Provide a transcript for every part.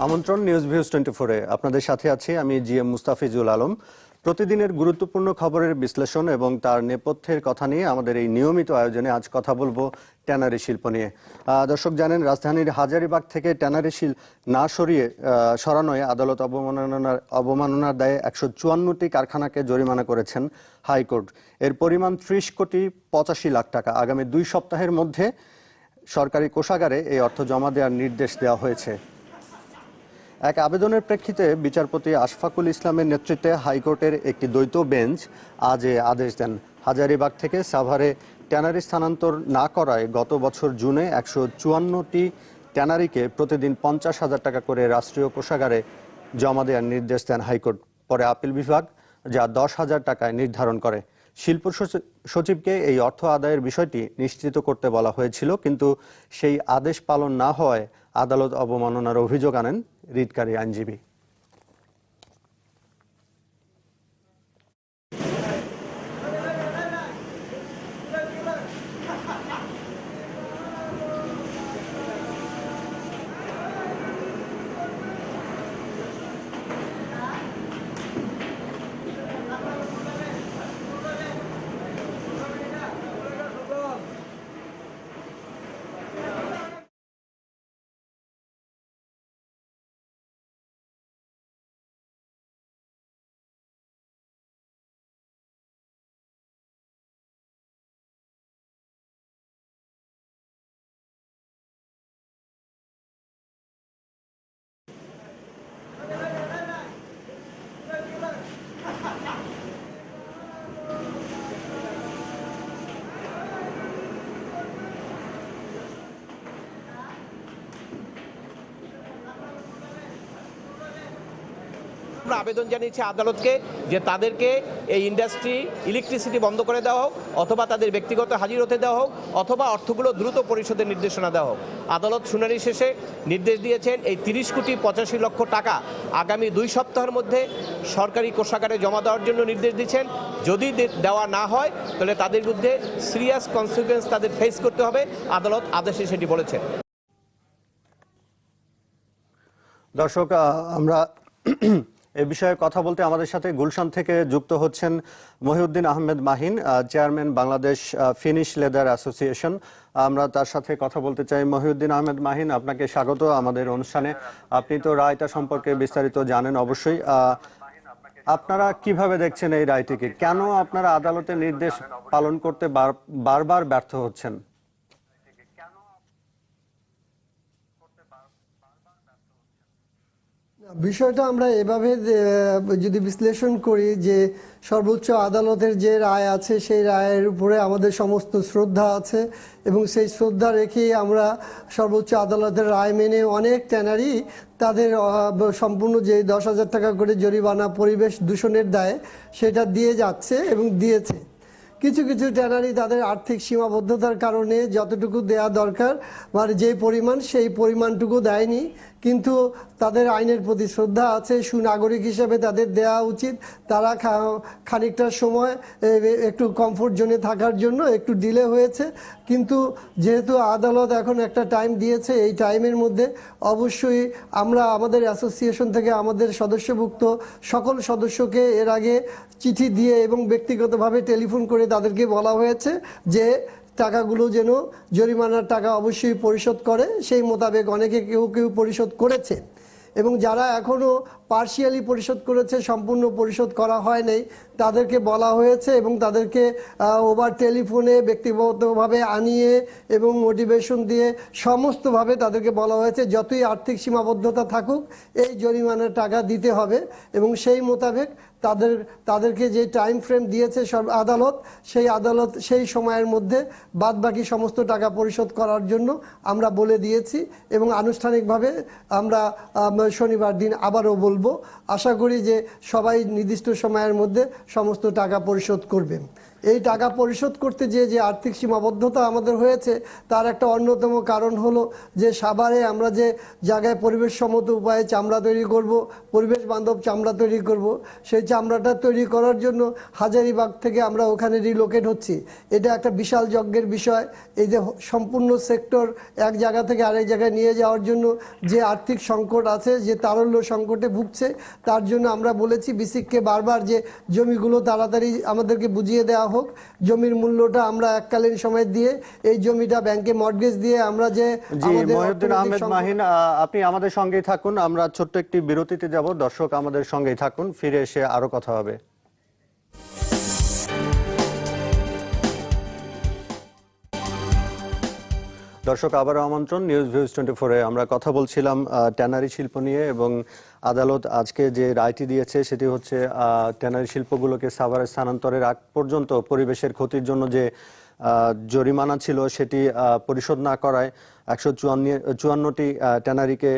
আমন্ত্রণ news views 24-এ আপনাদের সাথে আছি আমি জিএম মুস্তাফিজুল আলম। প্রতিদিনের গুরুত্বপূর্ণ খবরের বিশ্লেষণ এবং তার নেপথ্যের কথা নিয়ে আমাদের এই নিয়মিত আয়োজনে আজ কথা বলবো ট্যানারি শিল্প নিয়ে। দর্শক জানেন, রাজধানীর হাজারীবাগ থেকে ট্যানারি শিল্প না সরানোয় আদালত অবমাননার দায়ে 154টি কারখানাকে জরিমানা করেছেন হাইকোর্ট। এর পরিমাণ 30 কোটি 85 লাখ টাকা। আগামী 2 সপ্তাহের মধ্যে সরকারি কোষাগারে এই অর্থ জমা দেওয়ার নির্দেশ দেওয়া হয়েছে। এক আবেদনের প্রেক্ষিতে বিচারপতি আশফাকুল ইসলামের নেতৃত্বে হাইকোর্টের একটি দ্বৈত বেঞ্চ আজ আদেশ দেন। হাজারীবাগ থেকে সাভারে ট্যানারি স্থানান্তর না করায় গত বছর জুনে 154টি ট্যানারিকে প্রতিদিন 50,000 টাকা করে রাষ্ট্রীয় কোষাগারে জমা দেওয়ার নির্দেশ দেন হাইকোর্ট। পরে আপিল বিভাগ যা 10,000 টাকায় নির্ধারণ করে। শিল্প সচিবকে এই অর্থ আদায়ের বিষয়টি নিশ্চিত করতে বলা হয়েছিল, কিন্তু সেই আদেশ পালন না হওয়ায় আদালত অবমাননার অভিযোগ আনেন রিটকারী আইনজীবী। আমরা আবেদন জানিয়েছি আদালতকে যে তাদেরকে এই ইন্ডাস্ট্রি ইলেকট্রিসিটি বন্ধ করে দেওয়া হোক, অথবা তাদের ব্যক্তিগত হাজির হতে দেওয়া হোক, অথবা অর্থগুলো দ্রুত পরিশোধের নির্দেশনা দেওয়া হোক। আদালত শুনানি শেষে নির্দেশ দিয়েছেন এই 30 কোটি 85 লক্ষ টাকা আগামী 2 সপ্তাহের মধ্যে সরকারি কোষাগারে জমা দেওয়ার জন্য নির্দেশ দিচ্ছেন। যদি দেওয়া না হয় তাহলে তাদের বিরুদ্ধে সিরিয়াস কনসিকুয়েন্স তাদের ফেস করতে হবে। আদালত আদেশে সেটি বলেছেন। দর্শক, আমরা এ বিষয়ে কথা বলতে আমাদের সাথে গুলশান থেকে যুক্ত হচ্ছেন Mohiuddin Ahmed Mahin, chairman Bangladesh finish leather association. আমরা তার সাথে কথা বলতে চাই। মহিউদ্দিন আহমেদ মাহিন, আপনাকে স্বাগত আমাদের অনুষ্ঠানে। আপনি তো রায়টা সম্পর্কে বিস্তারিত জানেন অবশ্যই। আপনারা কিভাবে দেখছেন এই রায়টিকে? কেন আপনারা আদালতের নির্দেশ পালন করতে বারবার ব্যর্থ হচ্ছেন? বিষয়টা আমরা এভাবে যদি বিশ্লেষণ করি যে সর্বোচ্চ আদালতের যে রায় আছে সেই রায়ের উপরে আমাদের সমস্ত শ্রদ্ধা আছে, এবং সেই শ্রদ্ধা রেখেই আমরা সর্বোচ্চ আদালতের রায় মেনে অনেক ট্যানারি তাদের সম্পূর্ণ যে 10,000 টাকা করে জরিমানা পরিবেশ দূষণের দায়ে সেটা দিয়ে যাচ্ছে এবং দিয়েছে। কিছু কিছু ট্যানারি তাদের আর্থিক সীমাবদ্ধতার কারণে যতটুকু দেয়া দরকার মানে যে পরিমাণ সেই পরিমাণটুকু দেয়নি, কিন্তু তাদের আইনের প্রতি শ্রদ্ধা আছে, সুনাগরিক হিসেবে তাদের দেয়া উচিত। তারা খানিকটা সময় একটু কমফোর্ট জোনে থাকার জন্য একটু ডিলে হয়েছে, কিন্তু যেহেতু আদালত এখন একটা টাইম দিয়েছে, এই টাইমের মধ্যে অবশ্যই আমরা আমাদের অ্যাসোসিয়েশন থেকে আমাদের সদস্যভুক্ত সকল সদস্যকে এর আগে চিঠি দিয়ে এবং ব্যক্তিগতভাবে টেলিফোন করে তাদেরকে বলা হয়েছে যে টাকাগুলো যেন জরিমানার টাকা অবশ্যই পরিশোধ করে। সেই মোতাবেক অনেকে কেউ কেউ পরিশোধ করেছে, এবং যারা এখনও পার্শিয়ালি পরিশোধ করেছে, সম্পূর্ণ পরিশোধ করা হয় নাই, তাদেরকে বলা হয়েছে এবং তাদেরকে ওভার টেলিফোনে ব্যক্তিগতভাবে আনিয়ে এবং মোটিভেশন দিয়ে সমস্তভাবে তাদেরকে বলা হয়েছে যতই আর্থিক সীমাবদ্ধতা থাকুক এই জরিমানার টাকা দিতে হবে, এবং সেই মোতাবেক তাদেরকে যে টাইম ফ্রেম দিয়েছে আদালত সেই সময়ের মধ্যে বাদবাকি সমস্ত টাকা পরিশোধ করার জন্য আমরা বলে দিয়েছি, এবং আনুষ্ঠানিকভাবে আমরা শনিবার দিন আবারও বলবো। আশা করি যে সবাই নির্দিষ্ট সময়ের মধ্যে সমস্ত টাকা পরিশোধ করবেন। এই টাকা পরিশোধ করতে যে যে আর্থিক সীমাবদ্ধতা আমাদের হয়েছে তার একটা অন্যতম কারণ হলো যে সাভারে আমরা যে জায়গায় পরিবেশসম্মত উপায়ে চামড়া তৈরি করব, পরিবেশ বান্ধব চামড়া তৈরি করব, সেই চামড়াটা তৈরি করার জন্য হাজারীবাগ থেকে আমরা ওখানে রিলোকেট হচ্ছি। এটা একটা বিশাল যজ্ঞের বিষয়। এই যে সম্পূর্ণ সেক্টর এক জায়গা থেকে আরেক জায়গায় নিয়ে যাওয়ার জন্য যে আর্থিক সংকট আছে, যে তারল্য সংকটে ভুগছে, তার জন্য আমরা বলেছি বিসিককে বারবার যে জমিগুলো তাড়াতাড়ি আমাদেরকে বুঝিয়ে দেওয়া হোক, জমির মূল্যটা আমরা এককালীন সময় দিয়ে এই জমিটা ব্যাংকে মর্টগেজ দিয়ে আমরা যে মহিউদ্দিন আহমেদ মাহিন, আপনি আমাদের সঙ্গেই থাকুন। আমরা ছোট্ট একটি বিরতিতে যাব, দর্শক আমাদের সঙ্গেই থাকুন, ফিরে এসে আরো কথা হবে। দর্শক আবারও আমন্ত্রণ নিউজ ভিউজ 24-এ। আমরা কথা বলছিলাম ট্যানারি শিল্প নিয়ে, এবং আদালত আজকে যে রায়টি দিয়েছে সেটি হচ্ছে ট্যানারি শিল্পগুলোকে সাভারে স্থানান্তরের আগ পর্যন্ত পরিবেশের ক্ষতির জন্য যে জরিমানা ছিল সেটি পরিশোধ না করায় 154টি ট্যানারিকে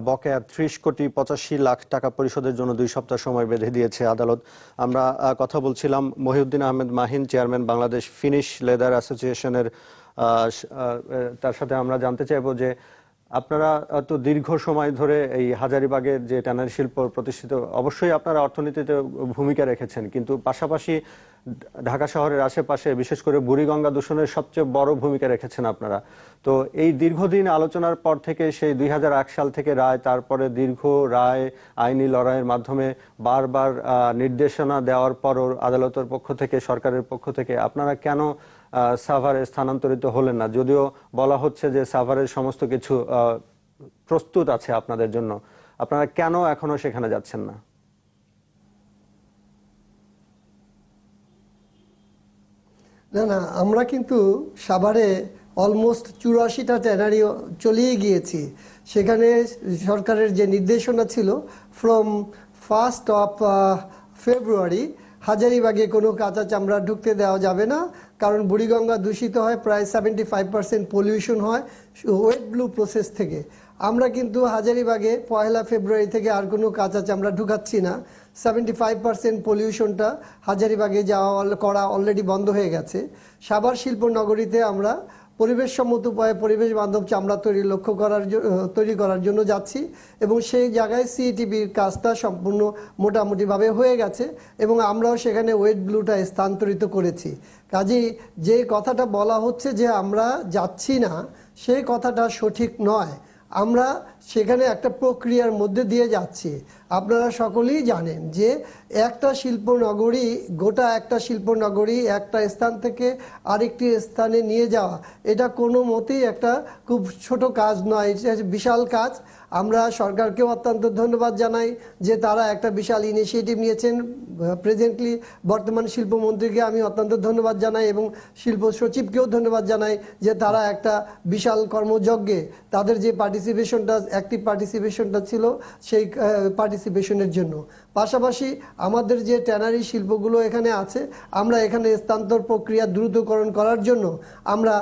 বকেয়া 30,85,00,000 টাকা পরিশোধের জন্য 2 সপ্তাহ সময় বেঁধে দিয়েছে আদালত। আমরা কথা বলছিলাম Mohiuddin Ahmed Mahin, chairman Bangladesh finish leather অ্যাসোসিয়েশনের, তার সাথে আমরা জানতে চাইবো যে আপনারা তো দীর্ঘ সময় ধরে এই হাজারীবাগের যে ট্যানারি শিল্প প্রতিষ্ঠিত, অবশ্যই আপনারা অর্থনীতিতে ভূমিকা রেখেছেন, কিন্তু পাশাপাশি ঢাকা শহরের আশেপাশে বিশেষ করে বুড়িগঙ্গা দূষণের সবচেয়ে বড় ভূমিকা রেখেছেন আপনারা। তো এই দীর্ঘদিন আলোচনার পর থেকে সেই 2001 সাল থেকে রায়, তারপরে দীর্ঘ রায়, আইনি লড়াইয়ের মাধ্যমে বারবার নির্দেশনা দেওয়ার পরও আদালতের পক্ষ থেকে, সরকারের পক্ষ থেকে আপনারা কেন সাভারে স্থানান্তরিত হলেন না? যদিও বলা হচ্ছে যে সাভারের সমস্ত কিছু প্রস্তুত আছে আপনাদের জন্য, আপনারা কেন এখনো সেখানে যাচ্ছেন না? না না, আমরা কিন্তু সাভারে অলমোস্ট 84টা ট্যানারি চলিয়ে গিয়েছি। সেখানে সরকারের যে নির্দেশনা ছিল ফ্রম 1st of February হাজারীবাগে কোনো কাঁচা চামড়া ঢুকতে দেওয়া যাবে না, কারণ বুড়িগঙ্গা দূষিত হয়, প্রায় 75% পলিউশন হয় ওয়েট ব্লু প্রসেস থেকে। আমরা কিন্তু হাজারীবাগে 1 ফেব্রুয়ারি থেকে আর কোনো কাঁচা চামড়া ঢুকাচ্ছি না। 75% পলিউশনটা হাজারীবাগে করা অলরেডি বন্ধ হয়ে গেছে। সাভার শিল্প নগরীতে আমরা পরিবেশসম্মত উপায়ে পরিবেশ বান্ধব চামড়া তৈরি করার জন্য যাচ্ছি, এবং সেই জায়গায় সিইটিবির কাজটা সম্পূর্ণ মোটামুটিভাবে হয়ে গেছে, এবং আমরাও সেখানে ওয়েট ব্লুটা স্থানান্তরিত করেছি। কাজেই যে কথাটা বলা হচ্ছে যে আমরা যাচ্ছি না, সেই কথাটা সঠিক নয়। আমরা সেখানে একটা প্রক্রিয়ার মধ্যে দিয়ে যাচ্ছি। আপনারা সকলেই জানেন যে একটা শিল্পনগরী, গোটা একটা শিল্পনগরী একটা স্থান থেকে আরেকটি স্থানে নিয়ে যাওয়া, এটা কোনো মতেই একটা খুব ছোট কাজ নয়, এটা বিশাল কাজ। আমরা সরকারকেও অত্যন্ত ধন্যবাদ জানাই যে তারা একটা বিশাল ইনিশিয়েটিভ নিয়েছেন। প্রেজেন্টলি বর্তমান শিল্পমন্ত্রীকে আমি অত্যন্ত ধন্যবাদ জানাই, এবং শিল্প সচিবকেও ধন্যবাদ জানাই যে তারা একটা বিশাল কর্মযজ্ঞে তাদের যে পার্টিসিপেশনটা, অ্যাক্টিভ পার্টিসিপেশনটা ছিল সেই পার্টিসিপেশনের জন্য। পাশাপাশি আমাদের যে ট্যানারি শিল্পগুলো এখানে আছে, আমরা এখানে স্থানান্তর প্রক্রিয়া দ্রুতকরণ করার জন্য আমরা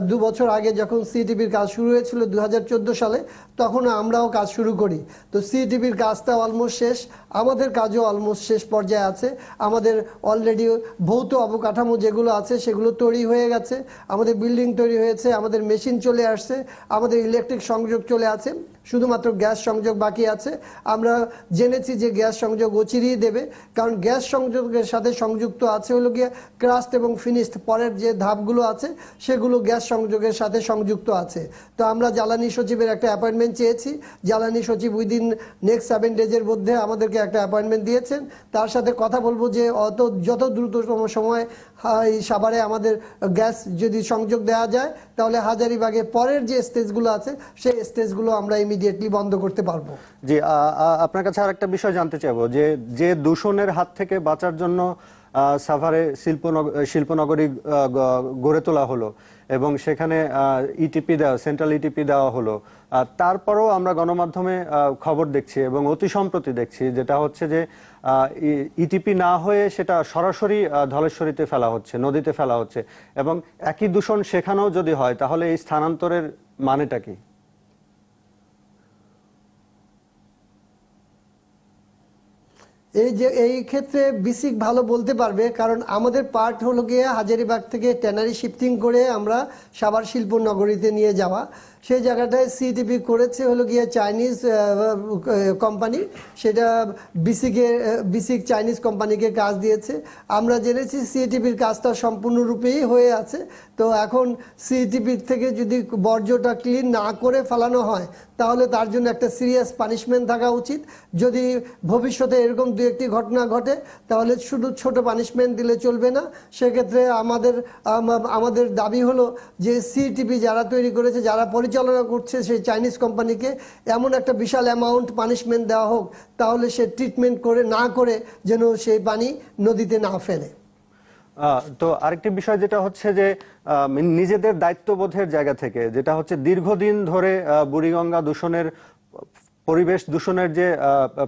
2 বছর আগে যখন সিইটিবির কাজ শুরু হয়েছিল 2014 সালে, তখন আমরাও কাজ শুরু করি। তো সিইটিবির কাজটা অলমোস্ট শেষ, আমাদের কাজও অলমোস্ট শেষ পর্যায়ে আছে। আমাদের অলরেডি ভৌত অবকাঠামো যেগুলো আছে সেগুলো তৈরি হয়ে গেছে, আমাদের বিল্ডিং তৈরি হয়েছে, আমাদের মেশিন চলে আসছে, আমাদের ইলেকট্রিক সংযোগ চলে আছে, শুধুমাত্র গ্যাস সংযোগ বাকি আছে। আমরা জেনেছি যে গ্যাস সংযোগ অচিরেই দেবে, কারণ গ্যাস সংযোগের সাথে সংযুক্ত আছে হলো গিয়ে ক্রাস্ট এবং ফিনিশড, পরের যে ধাপগুলো আছে সেগুলো গ্যাস সংযোগের সাথে সংযুক্ত আছে। তো আমরা জ্বালানি সচিবের একটা অ্যাপয়েন্টমেন্ট চেয়েছি, জ্বালানি সচিব উইদিন নেক্সট 7 ডেজের মধ্যে আমাদেরকে একটা অ্যাপয়েন্টমেন্ট দিয়েছেন। তার সাথে কথা বলবো যে যত দ্রুততম সময় এই সাভারে আমাদের গ্যাস যদি সংযোগ দেওয়া যায়, তাহলে হাজারীবাগে পরের যে স্টেজগুলো আছে সেই স্টেজগুলো আমরা ইমিডিয়েটলি বন্ধ করতে পারবো। জি, আপনার কাছে আরেকটা বিষয় জানতে চাইবো যে দূষণের হাত থেকে বাঁচার জন্য সাভারে শিল্পনগরী গড়ে তোলা হলো, এবং সেখানে সেন্ট্রাল ইটিপি দেওয়া হলো, তারপরও আমরা গণমাধ্যমে খবর দেখছি এবং অতি সম্প্রতি দেখছি যেটা হচ্ছে যে ইটিপি না হয়ে সেটা সরাসরি ধলেশ্বরীতে ফেলা হচ্ছে, নদীতে ফেলা হচ্ছে, এবং একই দূষণ সেখানেও যদি হয় তাহলে এই স্থানান্তরের মানেটা কি? এই ক্ষেত্রে বিসিক ভালো বলতে পারবে, কারণ আমাদের পার্ট হলো গিয়ে হাজারীবাগ থেকে ট্যানারি শিফটিং করে আমরা সাভার শিল্প নগরীতে নিয়ে যাওয়া। সেই জায়গাটায় সিটিপি করেছে হলো গিয়ে চাইনিজ কোম্পানি, সেটা বিসিক চাইনিজ কোম্পানিকে কাজ দিয়েছে। আমরা জেনেছি সিটিপির কাজটা সম্পূর্ণরূপেই হয়ে আছে। তো এখন সিটিপির থেকে যদি বর্জ্যটা ক্লিন না করে ফেলানো হয় তাহলে তার জন্য একটা সিরিয়াস পানিশমেন্ট থাকা উচিত। যদি ভবিষ্যতে এরকম দু একটি ঘটনা ঘটে তাহলে শুধু ছোট পানিশমেন্ট দিলে চলবে না। সেক্ষেত্রে আমাদের দাবি হলো যে সিটিপি যারা তৈরি করেছে, যারা পরিচালনা করছে সেই চাইনিজ কোম্পানিকে এমন একটা বিশাল অ্যামাউন্ট পানিশমেন্ট দেওয়া হোক, তাহলে সে ট্রিটমেন্ট না করে যেন সেই পানি নদীতে না ফেলে। তো আরেকটি বিষয় যেটা হচ্ছে যে নিজেদের দায়িত্ববোধের জায়গা থেকে, যেটা হচ্ছে দীর্ঘদিন ধরে বুড়িগঙ্গা দূষণের, পরিবেশ দূষণের যে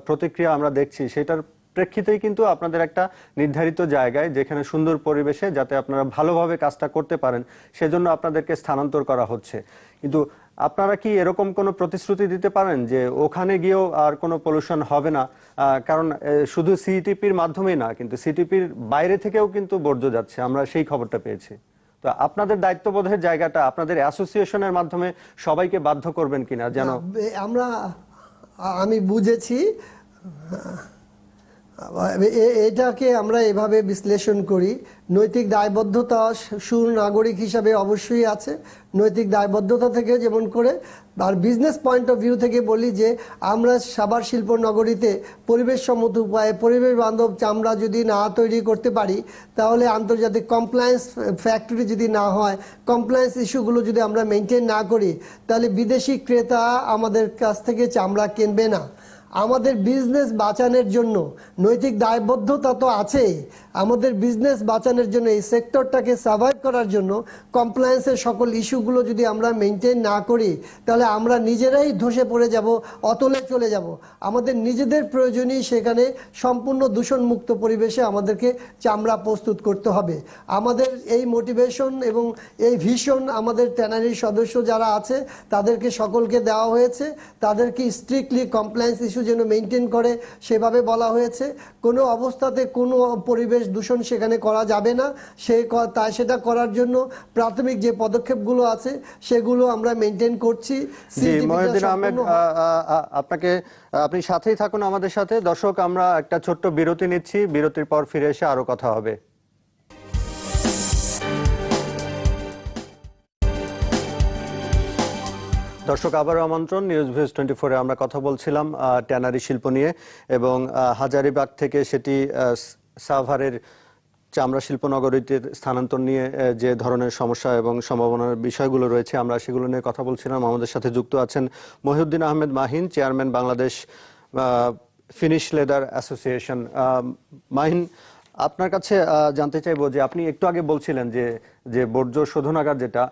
প্রতিক্রিয়া আমরা দেখছি, সেটার প্রেক্ষিতেই কিন্তু আপনাদের একটা নির্ধারিত জায়গায়, যেখানে সুন্দর পরিবেশে যাতে আপনারা ভালোভাবে কাজটা করতে পারেন, সেজন্য আপনাদেরকে স্থানান্তর করা হচ্ছে। কিন্তু আপনারা কি এরকম কোনো প্রতিশ্রুতি দিতে পারেন যে ওখানে গিয়েও আর কোনো পলিউশন হবে না? কারণ শুধু সিটিপির মাধ্যমেই না, কিন্তু সিটিপির বাইরে থেকেও কিন্তু বর্জ্য যাচ্ছে, আমরা সেই খবরটা পেয়েছি। তো আপনাদের দায়িত্ববোধের জায়গাটা আপনাদের অ্যাসোসিয়েশনের মাধ্যমে সবাইকে বাধ্য করবেন কিনা যেন? আমি বুঝেছি, এটাকে আমরা এভাবে বিশ্লেষণ করি। নৈতিক দায়বদ্ধতা সুনাগরিক হিসাবে অবশ্যই আছে। নৈতিক দায়বদ্ধতা থেকে যেমন করে, আর বিজনেস পয়েন্ট অফ ভিউ থেকে বলি যে আমরা সাভার শিল্প নগরীতে পরিবেশ সম্মত উপায়ে পরিবেশ বান্ধব চামড়া যদি না তৈরি করতে পারি, তাহলে আন্তর্জাতিক কমপ্লায়েন্স ফ্যাক্টরি যদি না হয়, কমপ্লায়েন্স ইস্যুগুলো যদি আমরা মেনটেন না করি, তাহলে বিদেশি ক্রেতা আমাদের কাছ থেকে চামড়া কিনবে না। আমাদের বিজনেস বাঁচানোর জন্য নৈতিক দায়বদ্ধতা তো আছেই, আমাদের বিজনেস বাঁচানোর জন্য, এই সেক্টরটাকে সার্ভাইভ করার জন্য কমপ্লায়েন্সের সকল ইস্যুগুলো যদি আমরা মেনটেন না করি, তাহলে আমরা নিজেরাই ধসে পড়ে যাব, অতলে চলে যাব। আমাদের নিজেদের প্রয়োজনই সেখানে সম্পূর্ণ দূষণমুক্ত পরিবেশে আমাদেরকে চামড়া প্রস্তুত করতে হবে। আমাদের এই মোটিভেশন এবং এই ভিশন আমাদের ট্যানারির সদস্য যারা আছে তাদেরকে সকলকে দেওয়া হয়েছে। তাদেরকে স্ট্রিক্টলি কমপ্লায়েন্স ইস্যু যেন মেনটেন করে সেভাবে বলা হয়েছে। কোনো অবস্থাতে কোনো পরিবেশ দূষণ সেখানে করা যাবে না। সেটা করার জন্য প্রাথমিক যে পদক্ষেপগুলো আছে সেগুলো আমরা মেনটেন করছি। মহিউদ্দিন আহমেদ, আপনি সাথেই থাকুন আমাদের সাথে। দর্শক, আমরা একটা ছোট্ট বিরতি নিচ্ছি, বিরতির পর ফিরে এসে আরো কথা হবে। দর্শক, আবারও আমন্ত্রণ। নিউজ ভিউজ 24-এ আমরা কথা বলছিলাম ট্যানারি শিল্প নিয়ে, এবং হাজারীবাগ থেকে সেটি সাভারের চামড়া শিল্প নগরীতে স্থানান্তর নিয়ে যে ধরনের সমস্যা এবং সম্ভাবনার বিষয়গুলো রয়েছে, আমরা সেগুলো নিয়ে কথা বলছিলাম। আমাদের সাথে যুক্ত আছেন Mohiuddin Ahmed Mahin, chairman Bangladesh finish leather association. Mahin, আপনার কাছে জানতে চাইবো যে আপনি একটু আগে বলছিলেন যে বর্জ্য শোধনাগার যেটা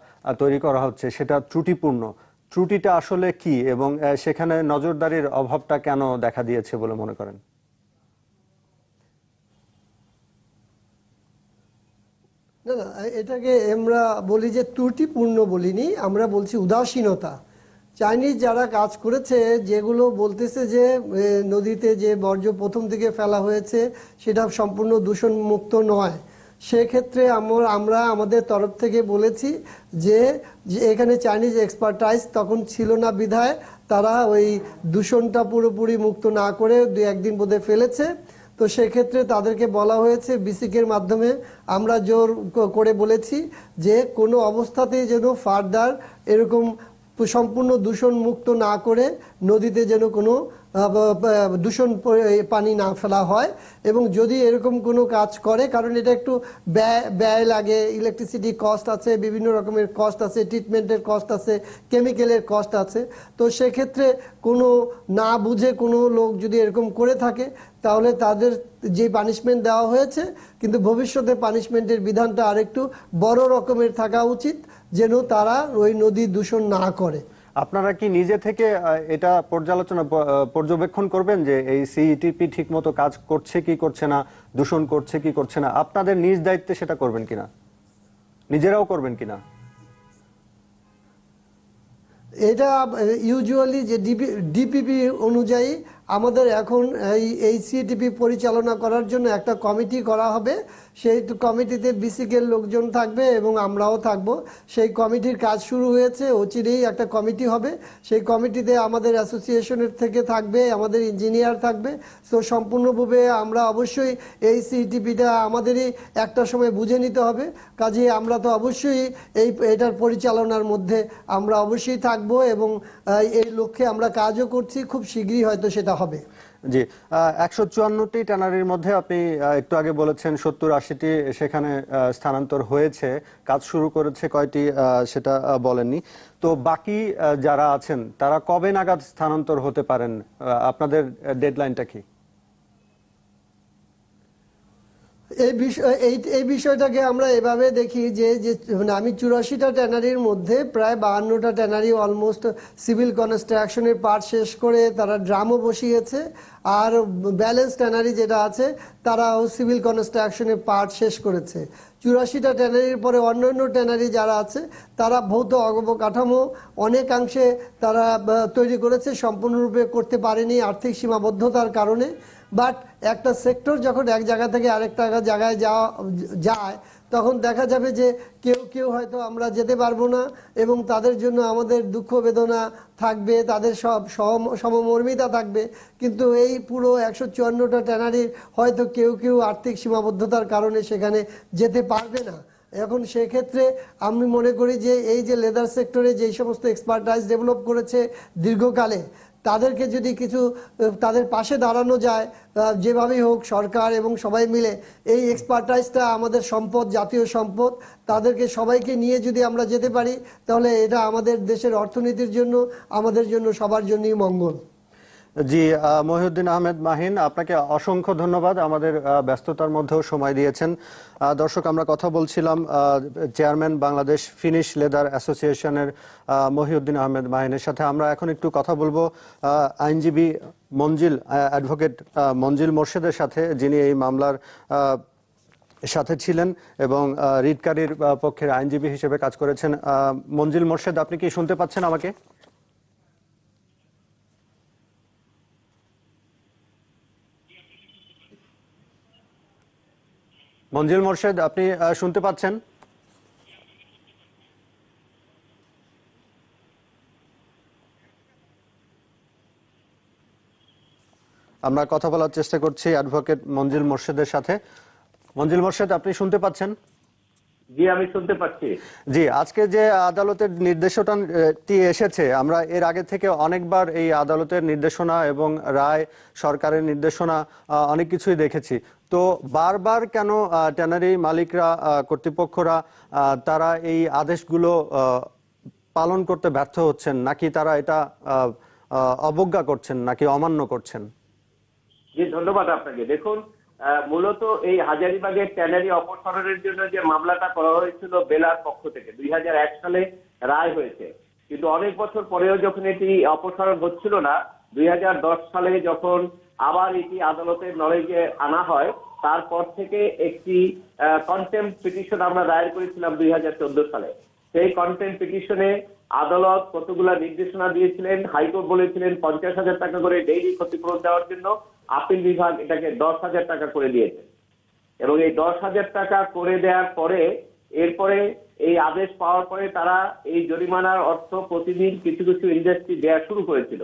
তৈরি করা হচ্ছে সেটা ত্রুটিপূর্ণ। ত্রুটিটা আসলে কি, এবং সেখানে নজরদারির অভাবটা কেন দেখা দিয়েছে বলে মনে করেন? না, এটাকে আমরা বলি যে ত্রুটিপূর্ণ বলিনি, আমরা বলছি উদাসীনতা। চাইনিজ যারা কাজ করেছে, যেগুলো বলতেছে যে নদীতে যে বর্জ্য প্রথম থেকে ফেলা হয়েছে সেটা সম্পূর্ণ দূষণ মুক্ত নয়, সেক্ষেত্রে আমরা আমাদের তরফ থেকে বলেছি যে এখানে চাইনিজ এক্সপার্টাইজ তখন ছিল না বিধায় তারা ওই দূষণটা পুরোপুরি মুক্ত না করে 2-1 দিন বোধহয় ফেলেছে। তো সেক্ষেত্রে তাদেরকে বলা হয়েছে, বিসিকের মাধ্যমে আমরা জোর করে বলেছি যে কোনো অবস্থাতেই যেন ফার্দার এরকম সম্পূর্ণ দূষণ মুক্ত না করে নদীতে যেন কোনো দূষণ পানি না ফেলা হয়। এবং যদি এরকম কোনো কাজ করে, কারণ এটা একটু ব্যয় লাগে, ইলেকট্রিসিটি কস্ট আছে, বিভিন্ন রকমের কস্ট আছে, ট্রিটমেন্টের কস্ট আছে, কেমিক্যালের কস্ট আছে। তো সেক্ষেত্রে কোনো না বুঝে কোনো লোক যদি এরকম করে থাকে তাহলে তাদের যে পানিশমেন্ট দেওয়া হয়েছে, কিন্তু ভবিষ্যতে পানিশমেন্টের বিধানটা আরেকটু বড় রকমের থাকা উচিত, যেন তারা ওই নদী দূষণ না করে। আপনারা কি নিজে থেকে এটা পর্যবেক্ষণ করবেন যে এই সিইটিপি ঠিক মতো কাজ করছে কি করছে না, দূষণ করছে কি করছে না? আপনাদের নিজ দায়িত্বে সেটা করবেন কিনা, নিজেরাও করবেন কিনা? এটা ইউজুয়ালি যে ডিপিপি অনুযায়ী আমাদের এখন এই সিটিপি পরিচালনা করার জন্য একটা কমিটি করা হবে। সেই কমিটিতে বিসিকের লোকজন থাকবে এবং আমরাও থাকব। সেই কমিটির কাজ শুরু হয়েছে, অচিরেই একটা কমিটি হবে। সেই কমিটিতে আমাদের অ্যাসোসিয়েশনের থেকে থাকবে, আমাদের ইঞ্জিনিয়ার থাকবে। সো সম্পূর্ণভাবে আমরা অবশ্যই এই সিটিপিটা আমাদেরই একটা সময় বুঝে নিতে হবে। কাজে আমরা তো অবশ্যই এটার পরিচালনার মধ্যে আমরা অবশ্যই থাকব এবং এই লক্ষ্যে আমরা কাজও করছি। খুব শীঘ্রই হয়তো সেটা হবে। জি, 154টি ট্যানারির মধ্যে আপনি একটু আগে বলেছেন 70-80টি সেখানে স্থানান্তর হয়েছে, কাজ শুরু করেছে কয়টি সেটা বলেননি। তো বাকি যারা আছেন তারা কবে নাগাদ স্থানান্তর হতে পারেন? আপনাদের ডেডলাইনটা কি? এই বিষয়টাকে আমরা এভাবে দেখি যে মানে আমি 84টা ট্যানারির মধ্যে প্রায় 52টা ট্যানারি অলমোস্ট সিভিল কনস্ট্রাকশনের পার্ট শেষ করে তারা ড্রামও বসিয়েছে, আর ব্যালেন্স ট্যানারি যেটা আছে তারাও সিভিল কনস্ট্রাকশনের পার্ট শেষ করেছে। 84টা ট্যানারির পরে অন্যান্য ট্যানারি যারা আছে তারা ভৌত অবকাঠামো অনেকাংশে তারা তৈরি করেছে, সম্পূর্ণরূপে করতে পারেনি আর্থিক সীমাবদ্ধতার কারণে। বাট একটা সেক্টর যখন এক জায়গা থেকে আরেকটা জায়গায় যায় তখন দেখা যাবে যে কেউ হয়তো আমরা যেতে পারবো না এবং তাদের জন্য আমাদের দুঃখ বেদনা থাকবে, তাদের সব সমমর্মিতা থাকবে। কিন্তু এই পুরো 154টা ট্যানারির হয়তো কেউ আর্থিক সীমাবদ্ধতার কারণে সেখানে যেতে পারবে না। এখন সেক্ষেত্রে আমি মনে করি যে এই যে লেদার সেক্টরে যেই সমস্ত এক্সপার্টাইজ ডেভেলপ করেছে দীর্ঘকালে, তাদেরকে যদি কিছু তাদের পাশে দাঁড়ানো যায় যেভাবেই হোক, সরকার এবং সবাই মিলে, এই এক্সপার্টাইজটা আমাদের সম্পদ, জাতীয় সম্পদ, তাদেরকে সবাইকে নিয়ে যদি আমরা যেতে পারি তাহলে এটা আমাদের দেশের অর্থনীতির জন্য, আমাদের জন্য, সবার জন্যই মঙ্গল। জি, মহিউদ্দিন আহমেদ মাহিন, আপনাকে অসংখ্য ধন্যবাদ, আমাদের ব্যস্ততার মধ্যেও সময় দিয়েছেন। দর্শক, আমরা কথা বলছিলাম চেয়ারম্যান বাংলাদেশ ফিনিশ লেদার অ্যাসোসিয়েশনের মহিউদ্দিন আহমেদ মাহিনের সাথে। আমরা এখন একটু কথা বলবো আইনজীবী অ্যাডভোকেট মঞ্জিল মোর্শেদের সাথে, যিনি এই মামলার সাথে ছিলেন এবং রিটকারীর পক্ষের আইনজীবী হিসেবে কাজ করেছেন। মঞ্জিল মোর্শেদ, আপনি কি শুনতে পাচ্ছেন আমাকে? মঞ্জিল মোর্শেদ, আপনি শুনতে পাচ্ছেন? আমরা কথা বলার চেষ্টা করছি অ্যাডভোকেট মঞ্জিল মোর্শেদের সাথে। মঞ্জিল মোর্শেদ, আপনি শুনতে পাচ্ছেন? জি, আমি শুনতে পাচ্ছি। জি, আজকে যে আদালতের নির্দেশনাটি এসেছে, আমরা এর আগে থেকে অনেকবার এই আদালতের নির্দেশনা এবং রায়, সরকারের নির্দেশনা অনেক কিছুই দেখেছি। তো বারবার কেন ট্যানারি মালিকরা, কর্তৃপক্ষরা তারা এই আদেশগুলো পালন করতে ব্যর্থ হচ্ছেন, নাকি তারা এটা অবজ্ঞা করছেন, নাকি অমান্য করছেন? জি, ধন্যবাদ আপনাকে। দেখুন, মূলত এই হাজারীবাগের ট্যানারি অপসারণের জন্য যে মামলাটা করা হয়েছিল বেলার পক্ষ থেকে 2001 সালে রায় হয়েছে, কিন্তু অনেক বছর পরেও যখন এটি অপসারণ হচ্ছিল না, 2010 সালে যখন আবার এটি আদালতের নলেজে আনা হয়, তারপর থেকে একটি কন্টেম্পট পিটিশন আমরা দায়ের করেছিলাম 2014 সালে। সেই কন্টেম্পট পিটিশনে আদালত কতগুলা নির্দেশনা দিয়েছিলেন। হাইকোর্ট বলেছিলেন 50,000 টাকা করে ডেইলি ক্ষতিপূরণ দেওয়ার জন্য, আপিল বিভাগ এটাকে 10,000 টাকা করে দিয়েছে। এবং এই 10,000 টাকা করে দেওয়ার পরে, এরপরে এই আদেশ পাওয়ার পরে তারা এই জরিমানার অর্থ প্রতিদিন কিছু কিছু ইন্ডাস্ট্রি দেওয়া শুরু করেছিল।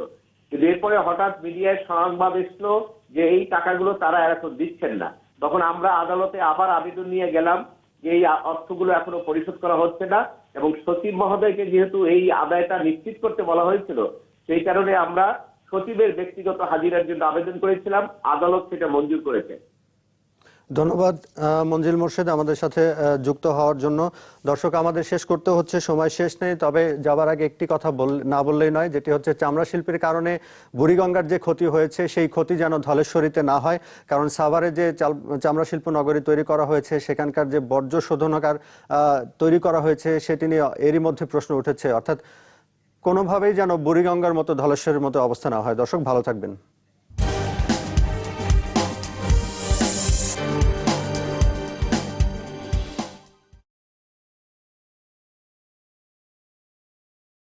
কিন্তু এরপরে হঠাৎ মিডিয়ায় সংবাদ এসলো যে এই টাকাগুলো তারা এখন দিচ্ছেন না। তখন আমরা আদালতে আবার আবেদন নিয়ে গেলাম যে এই অর্থগুলো এখনো পরিশোধ করা হচ্ছে না, এবং সচিব মহোদয়কে যেহেতু এই আদায়টা নিশ্চিত করতে বলা হয়েছিল, সেই কারণে আমরা সচিবের ব্যক্তিগত হাজিরার জন্য আবেদন করেছিলাম। আদালত সেটা মঞ্জুর করেছে। ধন্যবাদ মঞ্জিল মোর্শেদ আমাদের সাথে যুক্ত হওয়ার জন্য। দর্শক, আমাদের শেষ করতে হচ্ছে, সময় শেষ নেই। তবে যাবার আগে একটি কথা না বললেই নয়, যেটি হচ্ছে চামড়া শিল্পের কারণে বুড়িগঙ্গার যে ক্ষতি হয়েছে সেই ক্ষতি যেন ধলেশ্বরীতে না হয়। কারণ সাভারে যে চামড়া শিল্প নগরী তৈরি করা হয়েছে, সেখানকার যে বর্জ্য শোধনাগার তৈরি করা হয়েছে, সেটি নিয়ে এরই মধ্যে প্রশ্ন উঠেছে। অর্থাৎ কোনোভাবেই যেন বুড়িগঙ্গার মতো ধলেশ্বরীর মতো অবস্থা না হয়। দর্শক, ভালো থাকবেন।